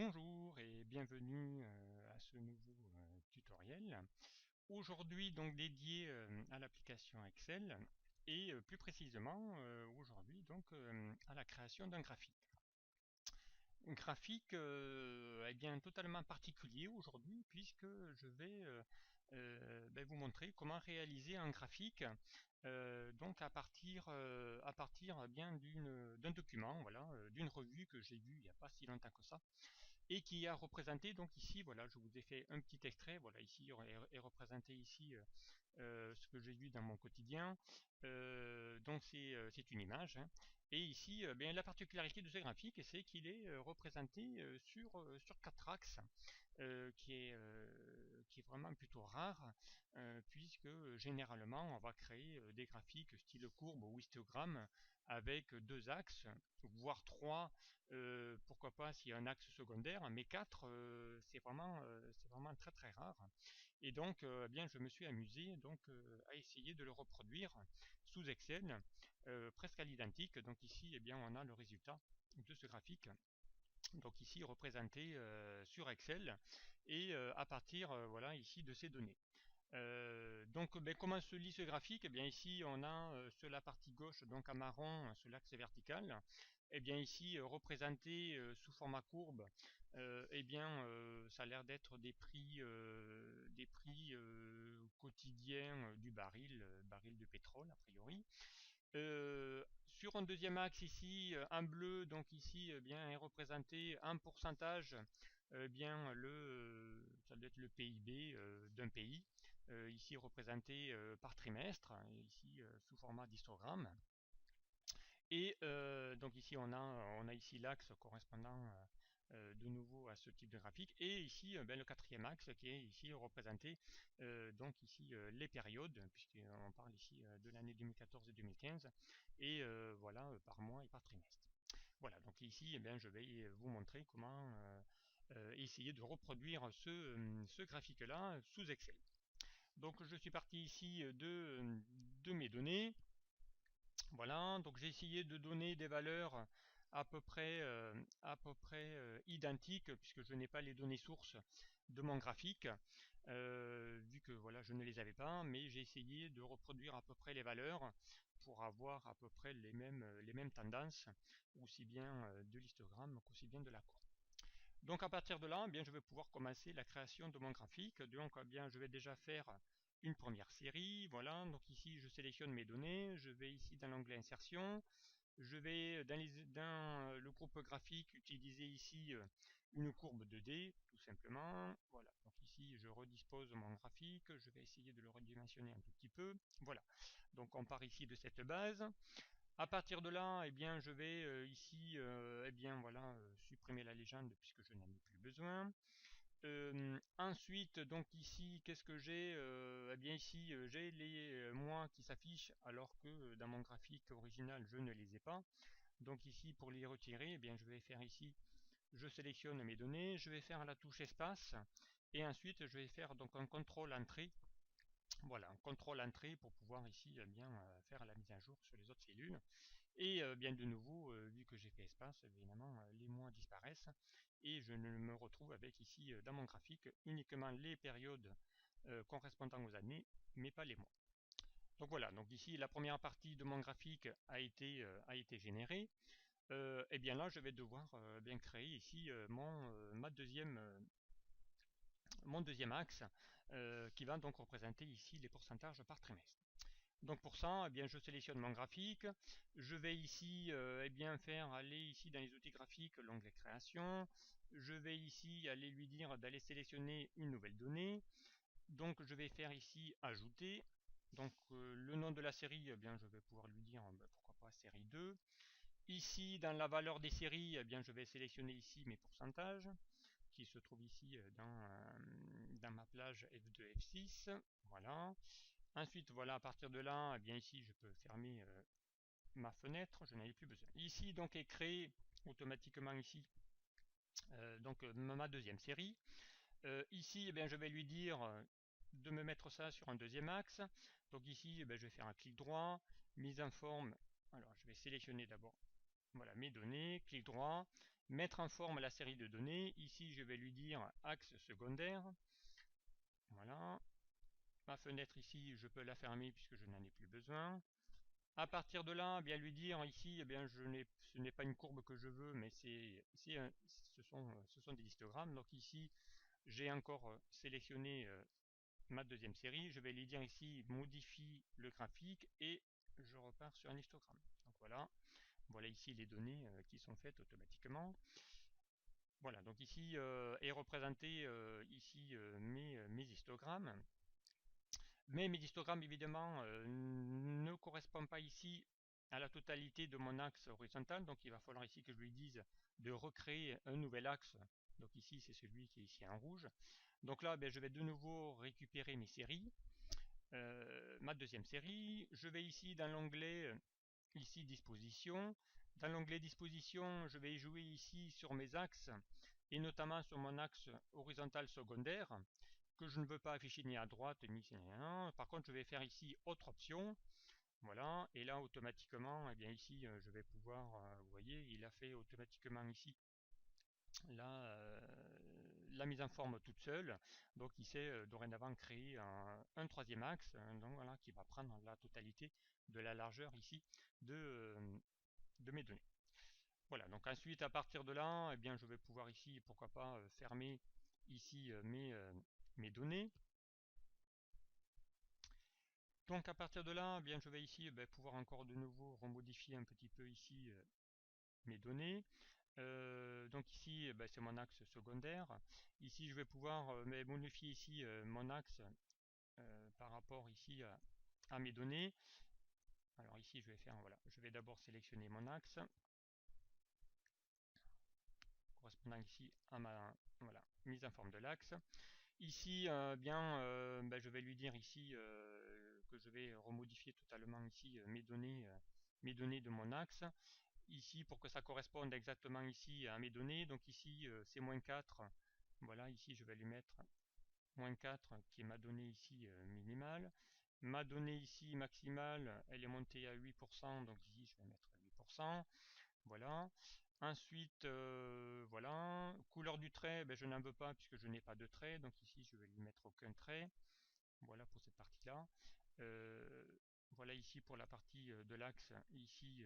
Bonjour et bienvenue à ce nouveau tutoriel. Aujourd'hui donc dédié à l'application Excel et plus précisément aujourd'hui donc à la création d'un graphique. Un graphique eh bien totalement particulier aujourd'hui puisque je vais vous montrer comment réaliser un graphique donc à partir bien d'un document, voilà, d'une revue que j'ai vue il n'y a pas si longtemps que ça et qui a représenté donc ici, voilà, je vous ai fait un petit extrait, voilà, ici est représenté ici ce que j'ai vu dans mon quotidien. Donc c'est une image, hein. Et ici, bien, la particularité de ce graphique, c'est qu'il est représenté sur 4 axes, qui est vraiment plutôt rare, puisque généralement on va créer des graphiques style courbe ou histogramme avec 2 axes, voire 3, pourquoi pas s'il y a un axe secondaire, mais 4, c'est vraiment très très rare. Et donc eh bien je me suis amusé donc à essayer de le reproduire sous Excel, presque à l'identique. Donc ici eh bien on a le résultat de ce graphique, donc ici représenté sur Excel et à partir voilà ici de ces données. Donc comment se lit ce graphique? Eh bien ici on a sur la partie gauche, donc en marron, sur l'axe vertical, eh bien ici représenté sous format courbe, eh bien ça a l'air d'être des prix quotidiens du baril de pétrole a priori. Sur un deuxième axe ici, en bleu, donc ici eh bien est représenté un pourcentage, bien ça doit être le PIB d'un pays, ici représenté par trimestre, ici sous format d'histogramme. Et donc ici on a ici l'axe correspondant de nouveau à ce type de graphique, et ici le quatrième axe qui est ici représenté donc ici les périodes, puisqu'on parle ici de l'année 2014 et 2015, et voilà par mois et par trimestre. Voilà, donc ici eh bien, je vais vous montrer comment essayer de reproduire ce graphique là sous Excel. Donc je suis parti ici de mes données. Voilà, donc j'ai essayé de donner des valeurs à peu près identiques, puisque je n'ai pas les données sources de mon graphique, vu que voilà, je ne les avais pas, mais j'ai essayé de reproduire à peu près les valeurs pour avoir à peu près les mêmes tendances, aussi bien de l'histogramme qu'aussi bien de la courbe. Donc à partir de là, eh bien, je vais pouvoir commencer la création de mon graphique. Donc eh bien, je vais déjà faire une première série. Voilà, donc ici je sélectionne mes données, je vais ici dans l'onglet insertion, je vais dans le groupe graphique utiliser ici une courbe 2D tout simplement. Voilà, donc ici je redispose mon graphique, je vais essayer de le redimensionner un tout petit peu. Voilà, donc on part ici de cette base. À partir de là, eh bien, je vais ici eh bien, voilà, supprimer la légende puisque je n'en ai plus besoin. Ensuite, donc ici, qu'est-ce que j'ai? Eh bien ici, j'ai les mois qui s'affichent alors que dans mon graphique original, je ne les ai pas. Donc ici, pour les retirer, eh bien, je vais faire ici, je sélectionne mes données, je vais faire la touche espace et ensuite je vais faire donc un contrôle entrée. Voilà, un contrôle entrée pour pouvoir ici eh bien faire la mise à jour sur les autres cellules. Et bien de nouveau, vu que j'ai fait espace, évidemment, les mois disparaissent et je ne me retrouve avec ici dans mon graphique uniquement les périodes correspondant aux années, mais pas les mois. Donc voilà, donc ici la première partie de mon graphique a été générée. Et bien là, je vais devoir bien créer ici mon deuxième axe qui va donc représenter ici les pourcentages par trimestre. Donc pour ça, eh bien, je sélectionne mon graphique, je vais ici eh bien, faire aller ici dans les outils graphiques l'onglet création, je vais ici aller lui dire d'aller sélectionner une nouvelle donnée, donc je vais faire ici ajouter, donc le nom de la série, eh bien, je vais pouvoir lui dire pourquoi pas série 2, ici dans la valeur des séries, eh bien, je vais sélectionner ici mes pourcentages, qui se trouvent ici dans ma plage F2, F6, voilà. Ensuite, voilà, à partir de là, eh bien ici, je peux fermer ma fenêtre, je n'en ai plus besoin. Ici, donc, est créé automatiquement ici donc ma deuxième série. Ici, eh bien, je vais lui dire de me mettre ça sur un deuxième axe. Donc ici, eh bien, je vais faire un clic droit, mise en forme. Alors, je vais sélectionner d'abord voilà, mes données, clic droit, mettre en forme la série de données. Ici, je vais lui dire axe secondaire. Voilà. Ma fenêtre ici, je peux la fermer puisque je n'en ai plus besoin. À partir de là, bien lui dire ici, eh bien, ce n'est pas une courbe que je veux, mais ce sont des histogrammes. Donc ici, j'ai encore sélectionné ma deuxième série. Je vais lui dire ici, modifie le graphique et je repars sur un histogramme. Donc voilà ici les données qui sont faites automatiquement. Voilà, donc ici est représenté ici mes histogrammes. Mais mes histogrammes, évidemment, ne correspondent pas ici à la totalité de mon axe horizontal. Donc il va falloir ici que je lui dise de recréer un nouvel axe. Donc ici, c'est celui qui est ici en rouge. Donc là, je vais de nouveau récupérer mes séries. Ma deuxième série. Je vais ici dans l'onglet ici disposition. Dans l'onglet disposition, je vais jouer ici sur mes axes et notamment sur mon axe horizontal secondaire que je ne veux pas afficher ni à droite ni rien. Par contre, je vais faire ici autre option. Voilà, et là automatiquement, eh bien ici, je vais pouvoir, vous voyez, il a fait automatiquement ici la mise en forme toute seule. Donc il s'est dorénavant créé un troisième axe, donc voilà, qui va prendre la totalité de la largeur ici de mes données. Voilà, donc ensuite à partir de là, eh bien je vais pouvoir ici, pourquoi pas, fermer ici mes données. Donc à partir de là, eh bien je vais ici pouvoir encore de nouveau remodifier un petit peu ici mes données. Donc ici c'est mon axe secondaire. Ici je vais pouvoir modifier ici mon axe par rapport ici à mes données. Alors ici je vais faire, voilà, je vais d'abord sélectionner mon axe correspondant ici à ma voilà, mise en forme de l'axe. Ici je vais lui dire ici que je vais remodifier totalement ici mes données de mon axe. Ici pour que ça corresponde exactement ici à mes données, donc ici c'est moins 4. Voilà, ici je vais lui mettre moins 4 qui est ma donnée ici minimale. Ma donnée ici maximale, elle est montée à 8%, donc ici je vais mettre 8%. Voilà. Ensuite, voilà, couleur du trait, je n'en veux pas puisque je n'ai pas de trait, donc ici je vais lui mettre aucun trait. Voilà pour cette partie-là. Voilà ici pour la partie de l'axe, ici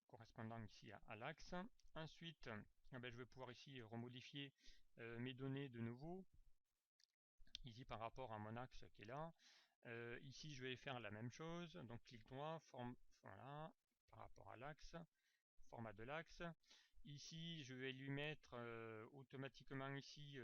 correspondant ici à l'axe. Ensuite, je vais pouvoir ici remodifier mes données de nouveau, ici par rapport à mon axe qui est là. Ici, je vais faire la même chose, donc clic droit, voilà, par rapport à l'axe, format de l'axe. Ici, je vais lui mettre automatiquement ici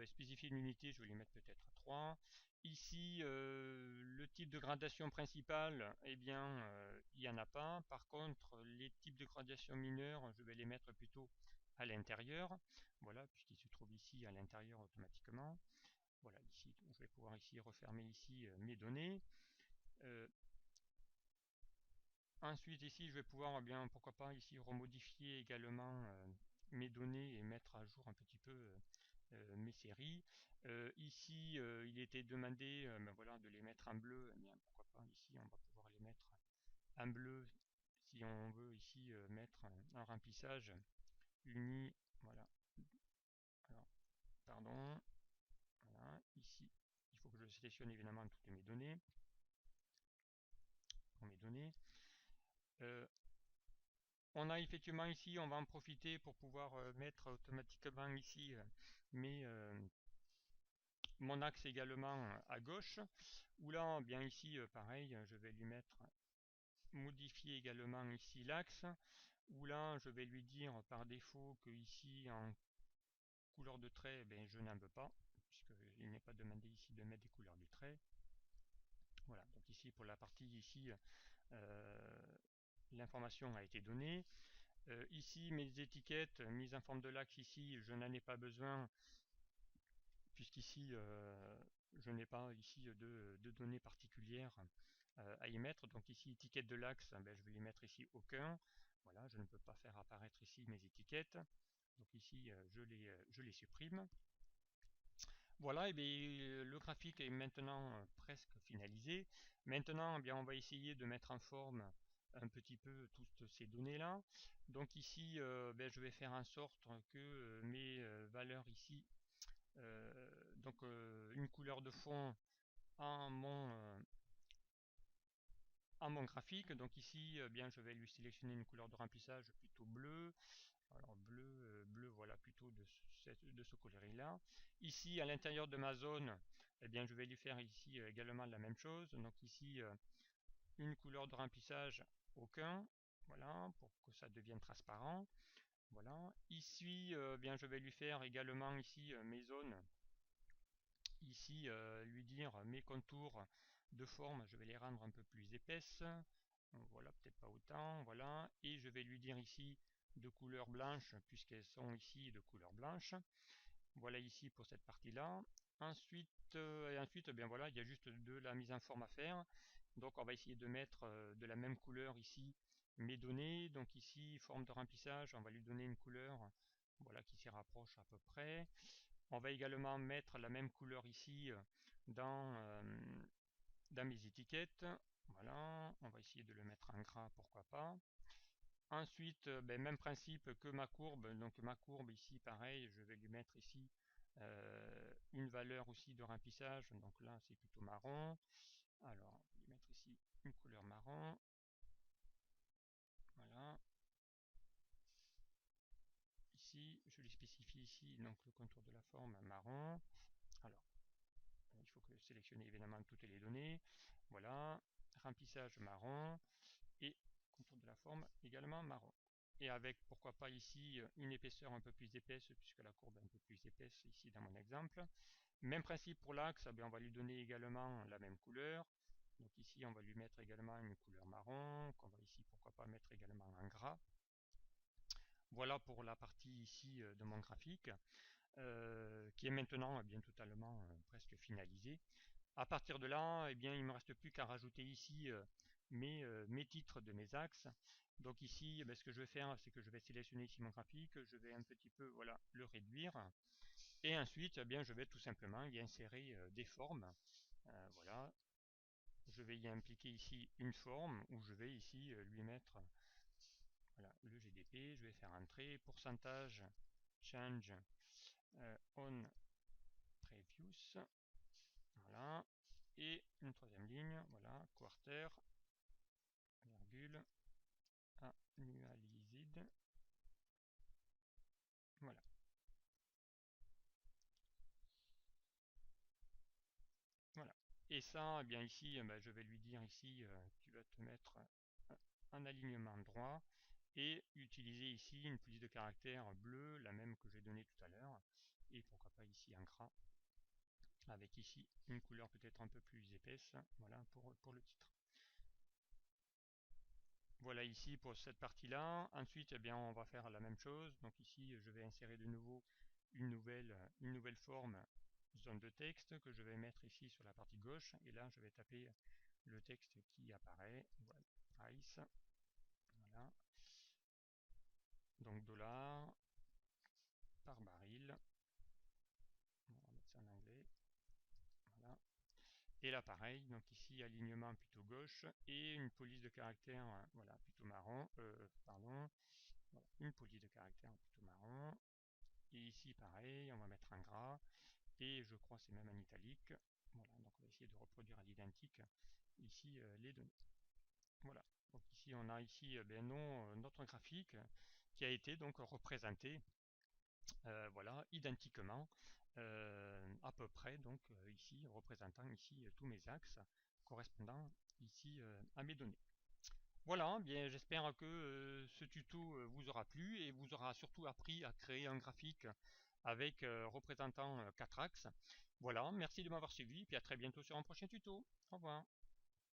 spécifier une unité, je vais lui mettre peut-être 3. Ici, le type de gradation principale, eh bien, il n'y en a pas. Par contre, les types de gradation mineures, je vais les mettre plutôt à l'intérieur. Voilà, puisqu'il se trouve ici à l'intérieur automatiquement. Voilà, ici, je vais pouvoir ici refermer ici mes données. Ensuite, ici, je vais pouvoir, bien, pourquoi pas, ici remodifier également mes données et mettre à jour un petit peu mes séries. Ici, il était demandé voilà, de les mettre en bleu. Eh bien, pourquoi pas, ici, on va pouvoir les mettre en bleu si on veut ici mettre un remplissage uni. Voilà. Alors, pardon. Voilà. Ici, il faut que je sélectionne évidemment toutes mes données. Pour mes données. On a effectivement ici, on va en profiter pour pouvoir mettre automatiquement ici mon axe également à gauche, où là, bien ici, pareil, je vais lui mettre modifier également ici l'axe, où là, je vais lui dire par défaut que ici, en couleur de trait, je n'en veux pas, puisqu'il n'est pas demandé ici de mettre des couleurs du trait. Voilà, donc ici, pour la partie ici, l'information a été donnée. Ici, mes étiquettes mises en forme de l'axe, ici, je n'en ai pas besoin, puisqu'ici, je n'ai pas ici de données particulières à y mettre. Donc ici, étiquette de l'axe, je vais y mettre ici aucun. Voilà, je ne peux pas faire apparaître ici mes étiquettes. Donc ici, je les supprime. Voilà, et bien, le graphique est maintenant presque finalisé. Maintenant, on va essayer de mettre en forme un petit peu toutes ces données là. Donc ici je vais faire en sorte que mes valeurs ici, donc une couleur de fond à mon graphique. Donc ici bien je vais lui sélectionner une couleur de remplissage plutôt bleu. Alors bleu voilà, plutôt de ce coloris là. Ici à l'intérieur de ma zone, eh bien je vais lui faire ici également la même chose. Donc ici une couleur de remplissage aucun, voilà, pour que ça devienne transparent. Voilà. Ici bien je vais lui faire également ici mes zones. Ici lui dire mes contours de forme, je vais les rendre un peu plus épaisses. Voilà, peut-être pas autant, voilà. Et je vais lui dire ici de couleur blanche, puisqu'elles sont ici de couleur blanche. Voilà ici pour cette partie-là. Ensuite, bien voilà, il y a juste de la mise en forme à faire. Donc on va essayer de mettre de la même couleur ici mes données. Donc ici, forme de remplissage, on va lui donner une couleur, voilà, qui s'y rapproche à peu près. On va également mettre la même couleur ici dans mes étiquettes. Voilà, on va essayer de le mettre en gras, pourquoi pas. Ensuite, même principe que ma courbe. Donc ma courbe ici, pareil, je vais lui mettre ici une valeur aussi de remplissage. Donc là, c'est plutôt marron. Alors, on va lui mettre ici une couleur marron. Voilà. Ici, je lui spécifie ici donc le contour de la forme marron. Alors, il faut que sélectionner évidemment toutes les données. Voilà, remplissage marron et contour de la forme également marron. Et avec, pourquoi pas ici, une épaisseur un peu plus épaisse, puisque la courbe est un peu plus épaisse ici dans mon exemple. Même principe pour l'axe, on va lui donner également la même couleur. Donc ici, on va lui mettre également une couleur marron, qu'on va ici, pourquoi pas, mettre également en gras. Voilà pour la partie ici de mon graphique, qui est maintenant bien totalement presque finalisé. À partir de là, il ne me reste plus qu'à rajouter ici mes titres de mes axes. Donc ici, ce que je vais faire, c'est que je vais sélectionner ici mon graphique, je vais un petit peu voilà, le réduire. Et ensuite, je vais tout simplement y insérer des formes. Voilà, je vais y impliquer ici une forme où je vais ici lui mettre voilà, le GDP. Je vais faire entrer pourcentage change on previous. Voilà. Et une troisième ligne, voilà, quarter, virgule, annualized. Voilà. Voilà. Et ça, bien ici, je vais lui dire ici, tu vas te mettre un alignement droit et utiliser ici une police de caractère bleu, la même que j'ai donnée tout à l'heure. Et pourquoi pas ici un gras, avec ici une couleur peut-être un peu plus épaisse, voilà, pour le titre. Voilà ici pour cette partie-là. Ensuite, on va faire la même chose. Donc ici, je vais insérer de nouveau une nouvelle forme zone de texte que je vais mettre ici sur la partie gauche. Et là, je vais taper le texte qui apparaît. Voilà, price. Voilà. Donc dollar par baril. On va mettre ça en anglais. Voilà. Et là pareil, donc ici alignement plutôt gauche et une police de caractère voilà, plutôt marron, pardon, voilà, une police de caractère plutôt marron. Et ici pareil, on va mettre un gras et je crois c'est même en italique. Voilà, donc on va essayer de reproduire à l'identique ici les données. Voilà, donc ici on a ici notre graphique qui a été donc représenté voilà, identiquement à peu près, donc ici représentant ici tous mes axes correspondant ici à mes données. Voilà, bien j'espère que ce tuto vous aura plu et vous aura surtout appris à créer un graphique avec représentant 4 axes. Voilà, merci de m'avoir suivi, puis à très bientôt sur un prochain tuto. Au revoir.